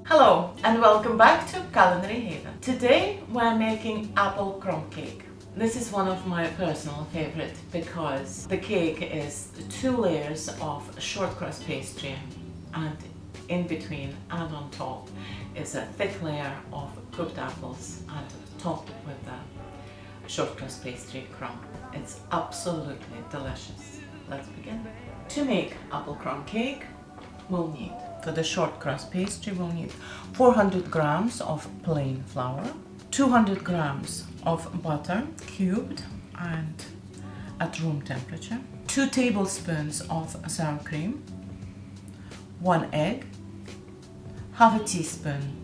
Hello and welcome back to Culinary Haven. Today we're making apple crumb cake. This is one of my personal favorite because the cake is 2 layers of shortcrust pastry, and in between and on top is a thick layer of cooked apples and topped with the shortcrust pastry crumb. It's absolutely delicious. Let's begin. To make apple crumb cake, we'll need, for the shortcrust pastry, we'll need 400 grams of plain flour, 200 grams of butter cubed and at room temperature, 2 tablespoons of sour cream, 1 egg, half a teaspoon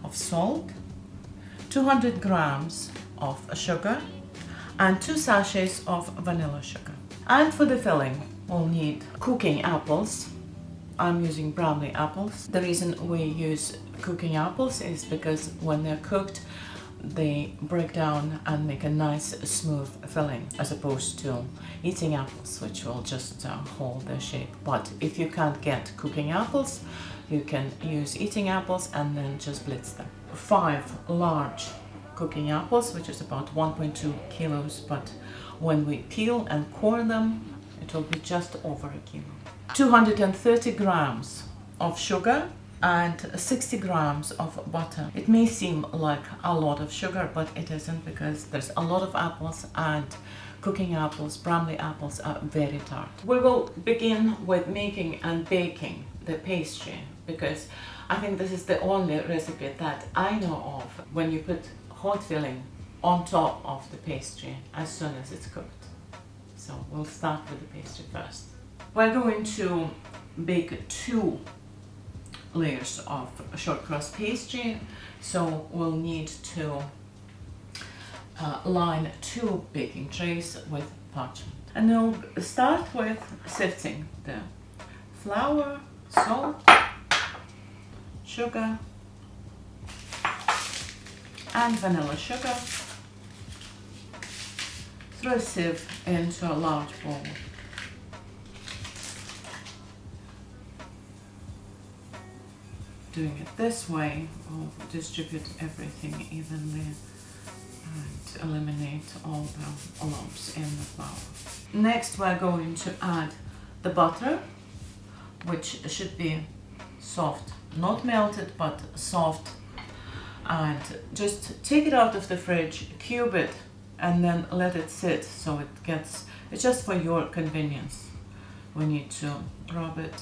of salt, 200 grams of sugar, and 2 sachets of vanilla sugar. And for the filling, we'll need cooking apples. I'm using bramley apples. The reason we use cooking apples is because when they're cooked, they break down and make a nice smooth filling, as opposed to eating apples, which will just hold their shape. But if you can't get cooking apples, you can use eating apples and then just blitz them. 5 large cooking apples, which is about 1.2 kilos, but when we peel and core them, it will be just over a kilo. 230 grams of sugar and 60 grams of butter. It may seem like a lot of sugar, but it isn't, because there's a lot of apples, and cooking apples, bramley apples, are very tart. We will begin with making and baking the pastry, because I think this is the only recipe that I know of when you put hot filling on top of the pastry as soon as it's cooked. So we'll start with the pastry first. We're going to bake 2 layers of shortcrust pastry, so we'll need to line 2 baking trays with parchment. And we'll start with sifting the flour, salt, sugar, and vanilla sugar through a sieve into a large bowl. Doing it this way will distribute everything evenly and eliminate all the lumps in the flour. Next, we're going to add the butter, which should be soft, not melted, but soft. And just take it out of the fridge, cube it, and then let it sit so it gets, it's just for your convenience. We need to rub it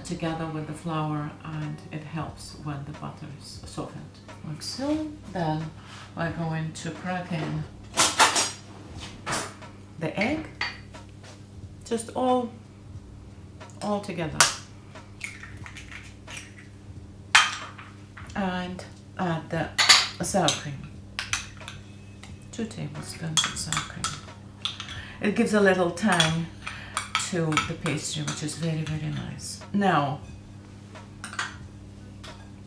together with the flour, and it helps when the butter is softened. Like so. Then we're going to crack in the egg, just all together, and add the sour cream, 2 tablespoons of sour cream. It gives a little tang to the pastry, which is very, very nice. Now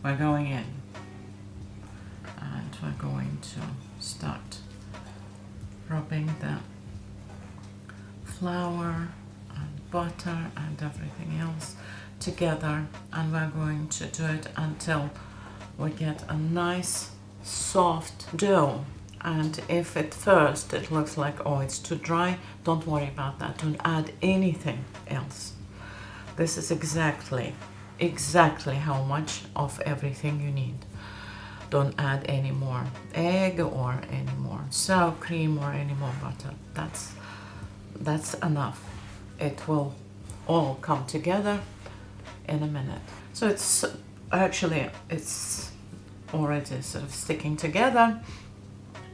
we're going in, and we're going to start rubbing the flour and butter and everything else together, and we're going to do it until we get a nice soft dough. And if at first it looks like, oh, it's too dry, don't worry about that. Don't add anything else. This is exactly how much of everything you need. Don't add any more egg or any more sour cream or any more butter. That's enough. It will all come together in a minute. So it's already sort of sticking together,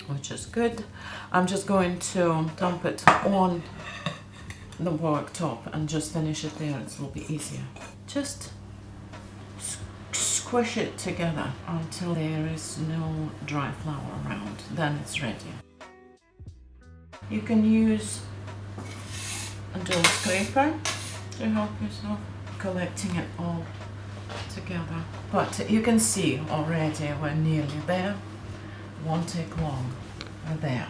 which is good. I'm just going to dump it on the worktop and just finish it there. It will be easier. Just squish it together until there is no dry flour around. Then it's ready. You can use a dough scraper to help yourself collecting it all together. But you can see already we're nearly there. Won't take long. We're there.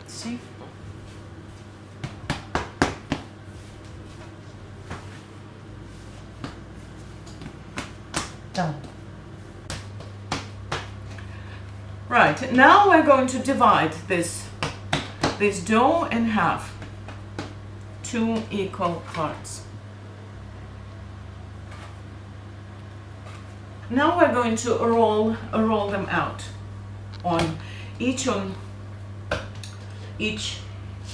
See? Done. Right, now we're going to divide this dough in half, 2 equal parts. Now we're going to roll them out on each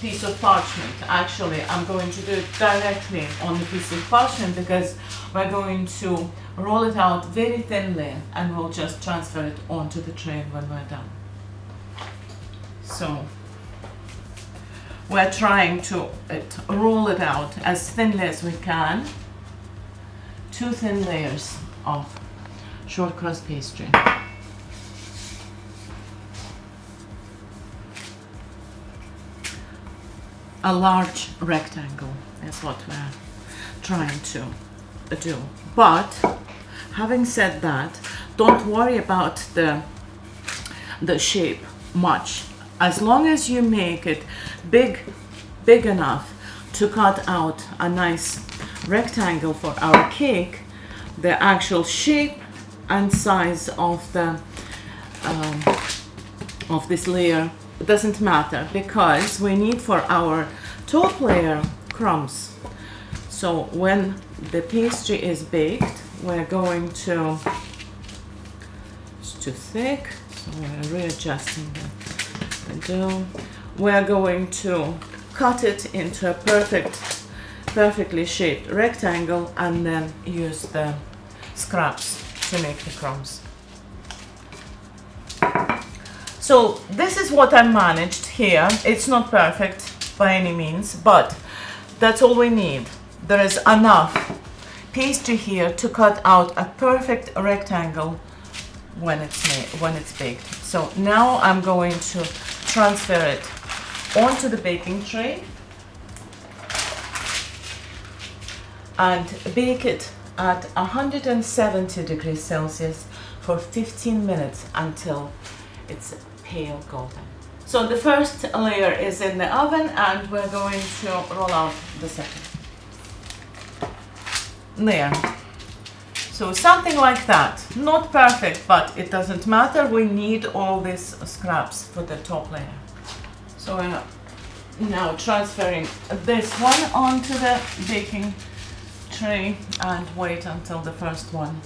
piece of parchment. Actually, I'm going to do it directly on the piece of parchment because we're going to roll it out very thinly and we'll just transfer it onto the tray when we're done. So we're trying to roll it out as thinly as we can. 2 thin layers of short crust pastry. A large rectangle is what we're trying to do. But having said that, don't worry about the shape much. As long as you make it big enough to cut out a nice rectangle for our cake, the actual shape and size of this layer doesn't matter, because we need for our top layer crumbs. So when the pastry is baked, we're going to, it's too thick, so we're readjusting the dough. We're going to cut it into a perfectly shaped rectangle and then use the scraps to make the crumbs. So this is what I managed here. It's not perfect by any means, but that's all we need. There is enough pastry here to cut out a perfect rectangle when it's baked. So now I'm going to transfer it onto the baking tray and bake it at 170 degrees Celsius for 15 minutes until it's pale golden. So the first layer is in the oven and we're going to roll out the second layer. So something like that. Not perfect, but it doesn't matter. We need all these scraps for the top layer. So we're now transferring this one onto the baking tray and wait until the first one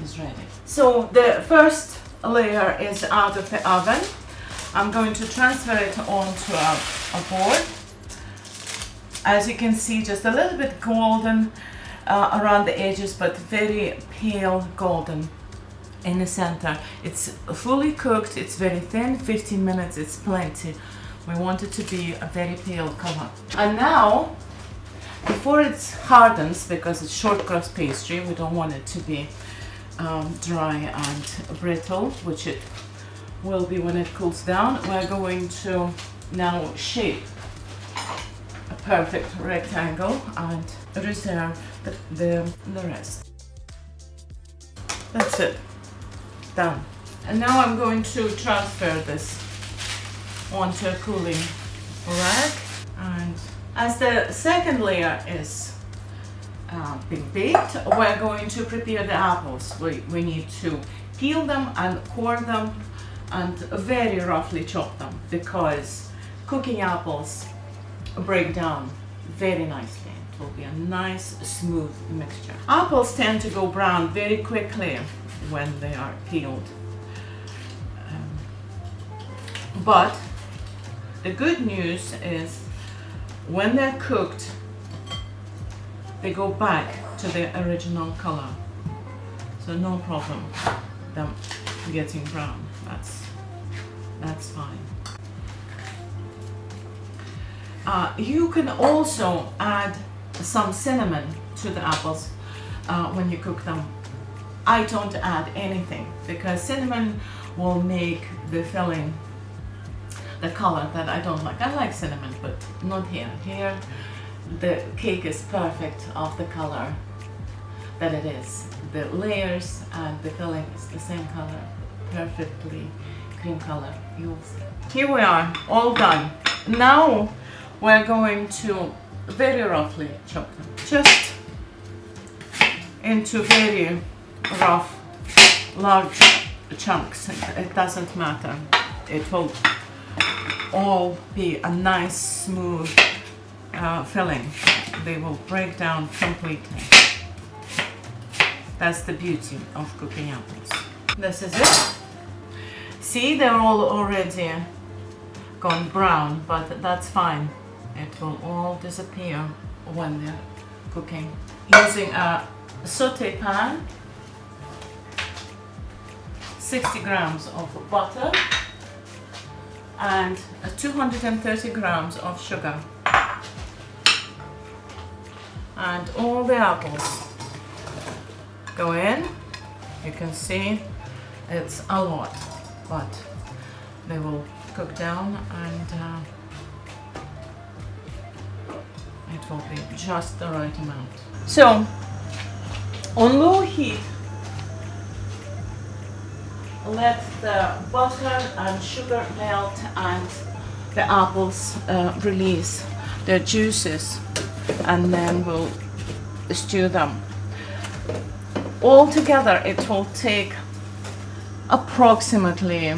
is ready. So the first layer is out of the oven. I'm going to transfer it onto a board. As you can see, just a little bit golden around the edges, but very pale golden in the center. It's fully cooked, it's very thin, 15 minutes, it's plenty. We want it to be a very pale color. And now, before it hardens, because it's short crust pastry, we don't want it to be dry and brittle, which it will be when it cools down. We're going to now shape a perfect rectangle and reserve the rest. That's it, done. And now I'm going to transfer this onto a cooling rack, and as the second layer is being baked, we're going to prepare the apples. We need to peel them and core them and very roughly chop them, because cooking apples break down very nicely. It will be a nice smooth mixture. Apples tend to go brown very quickly when they are peeled, but the good news is when they're cooked, they go back to their original color. So no problem them getting brown. That's fine. You can also add some cinnamon to the apples when you cook them. I don't add anything because cinnamon will make the filling the color that I don't like. I like cinnamon, but not here. Here, the cake is perfect of the color that it is. The layers and the filling is the same color, perfectly cream color. You'll see. Here we are, all done. Now we're going to very roughly chop them, just into very rough, large chunks. It doesn't matter. It will all be a nice, smooth filling. They will break down completely. That's the beauty of cooking apples. This is it. See, they're all already gone brown, but that's fine. It will all disappear when they're cooking. Using a saute pan, 60 grams of butter and 230 grams of sugar. And all the apples go in. You can see it's a lot, but they will cook down and it will be just the right amount. So on low heat, let the butter and sugar melt and the apples release their juices, and then we'll stew them. Altogether it will take approximately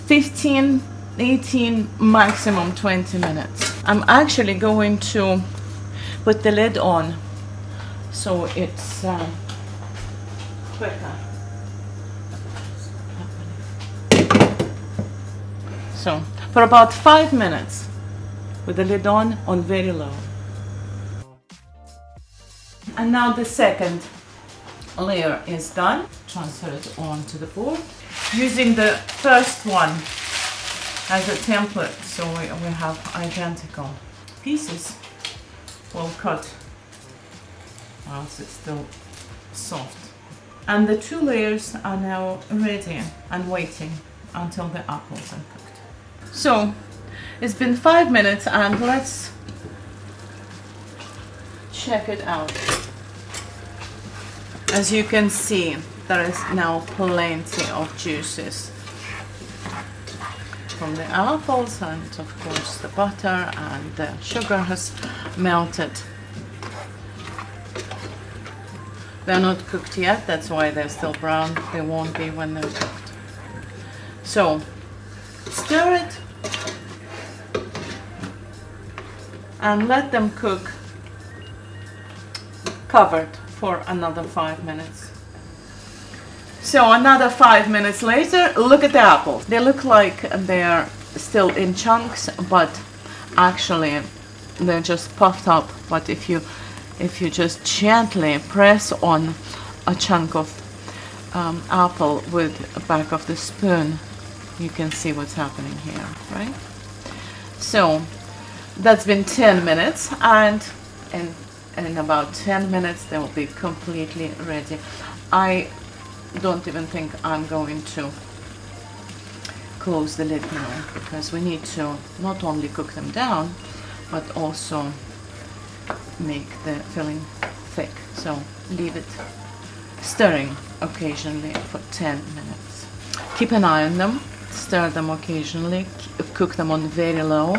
15, 18, maximum 20 minutes. I'm actually going to put the lid on so it's quicker. So for about 5 minutes with the lid on very low. And now the second layer is done. Transfer it onto the board. Using the first one as a template, so we have identical pieces. We'll cut whilst it's still soft. And the two layers are now ready and waiting until the apples are cooked. So it's been 5 minutes and let's check it out. As you can see, there is now plenty of juices from the apples, and of course the butter and the sugar has melted. They're not cooked yet, that's why they're still brown. They won't be when they're cooked. So stir it and let them cook covered for another 5 minutes. So another 5 minutes later, look at the apples. They look like they're still in chunks, but actually they're just puffed up. But if you just gently press on a chunk of apple with the back of the spoon, you can see what's happening here, right? So that's been 10 minutes, and in about 10 minutes they will be completely ready. I don't even think I'm going to close the lid now, because we need to not only cook them down but also make the filling thick. So leave it stirring occasionally for 10 minutes. Keep an eye on them, stir them occasionally, cook them on very low,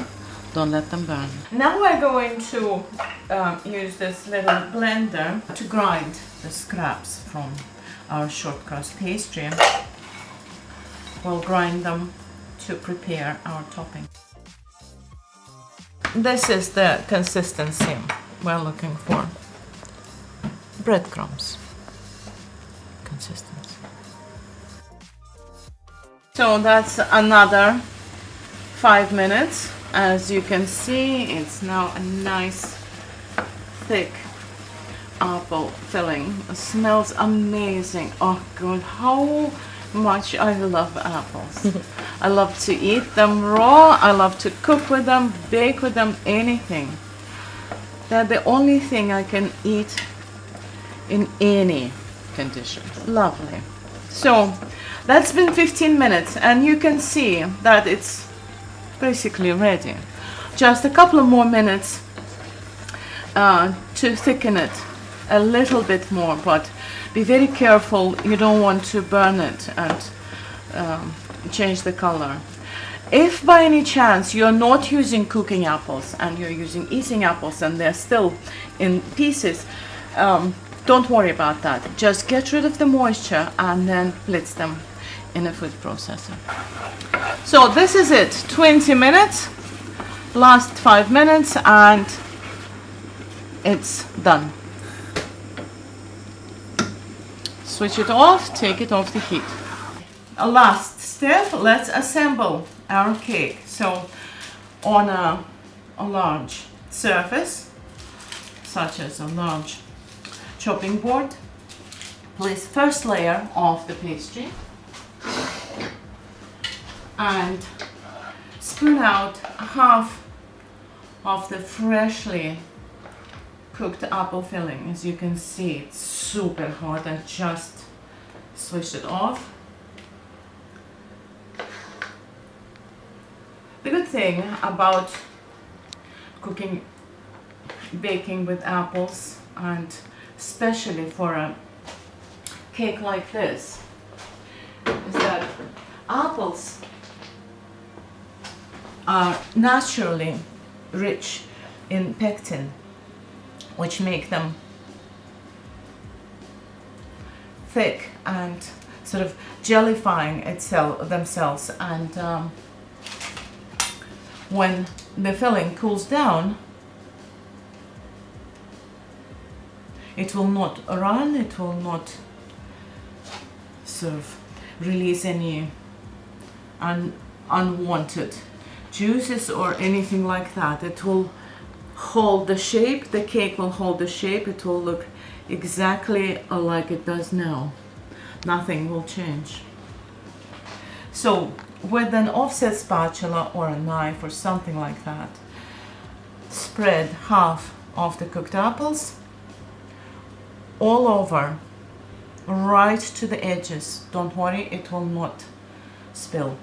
don't let them burn. Now we're going to use this little blender to grind the scraps from our shortcrust pastry. We'll grind them to prepare our topping. This is the consistency we're looking for. Breadcrumbs consistency. So that's another 5 minutes. As you can see, it's now a nice thick apple filling. It smells amazing. Oh god, how much I love apples. I love to eat them raw, I love to cook with them, bake with them, anything. They're the only thing I can eat in any condition. Lovely. So that's been 15 minutes and you can see that it's basically ready. Just a couple of more minutes to thicken it a little bit more, but be very careful, you don't want to burn it and change the color. If by any chance you're not using cooking apples and you're using eating apples and they're still in pieces, Don't worry about that. Just get rid of the moisture and then blitz them in a food processor. So this is it, 20 minutes, last 5 minutes, and it's done. Switch it off, take it off the heat. A last step, let's assemble our cake. So on a large surface, such as a large chopping board, place first layer of the pastry and spoon out half of the freshly cooked apple filling. As you can see, it's super hot, and just switch it off. The good thing about baking with apples, and especially for a cake like this, is that apples are naturally rich in pectin, which make them thick and sort of jellifying themselves, and when the filling cools down, it will not run, it will not sort of release any unwanted juices or anything like that. It will hold the shape, the cake will hold the shape, it will look exactly like it does now. Nothing will change. So with an offset spatula or a knife or something like that, spread half of the cooked apples all over, right to the edges. Don't worry, it will not spill.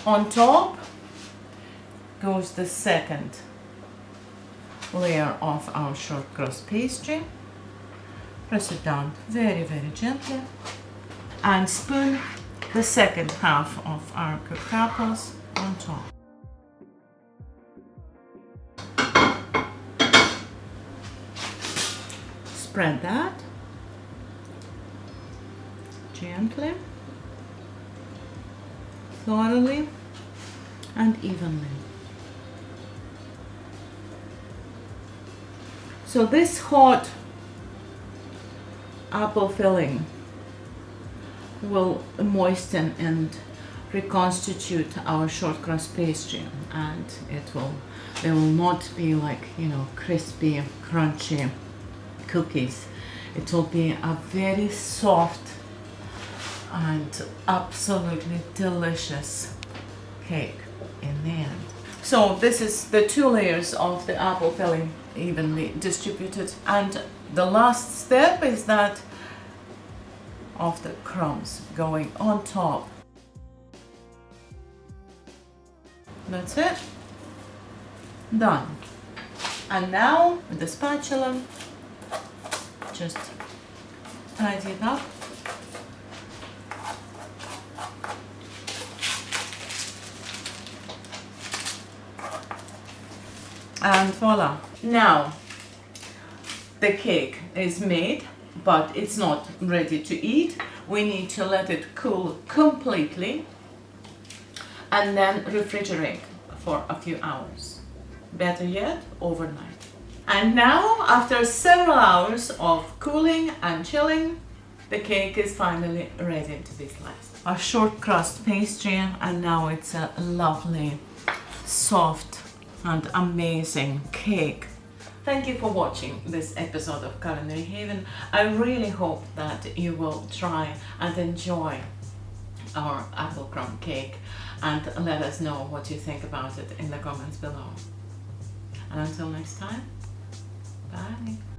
On top goes the second layer of our shortcrust pastry. Press it down very, very gently and spoon the second half of our cooked apples on top. Spread that gently, thoroughly and evenly. So this hot apple filling will moisten and reconstitute our shortcrust pastry, and they will not be like, crispy, crunchy cookies. It will be a very soft and absolutely delicious cake in the end. So this is the 2 layers of the apple filling evenly distributed, and the last step is that of the crumbs going on top. That's it. Done. And now with the spatula, just tidy it up. And voila. Now the cake is made, but it's not ready to eat. We need to let it cool completely and then refrigerate for a few hours. Better yet, overnight. And now, after several hours of cooling and chilling, the cake is finally ready to be sliced. Our short crust pastry, and now it's a lovely, soft and amazing cake. Thank you for watching this episode of Culinary Haven. I really hope that you will try and enjoy our apple crumb cake, and let us know what you think about it in the comments below. And until next time, bye.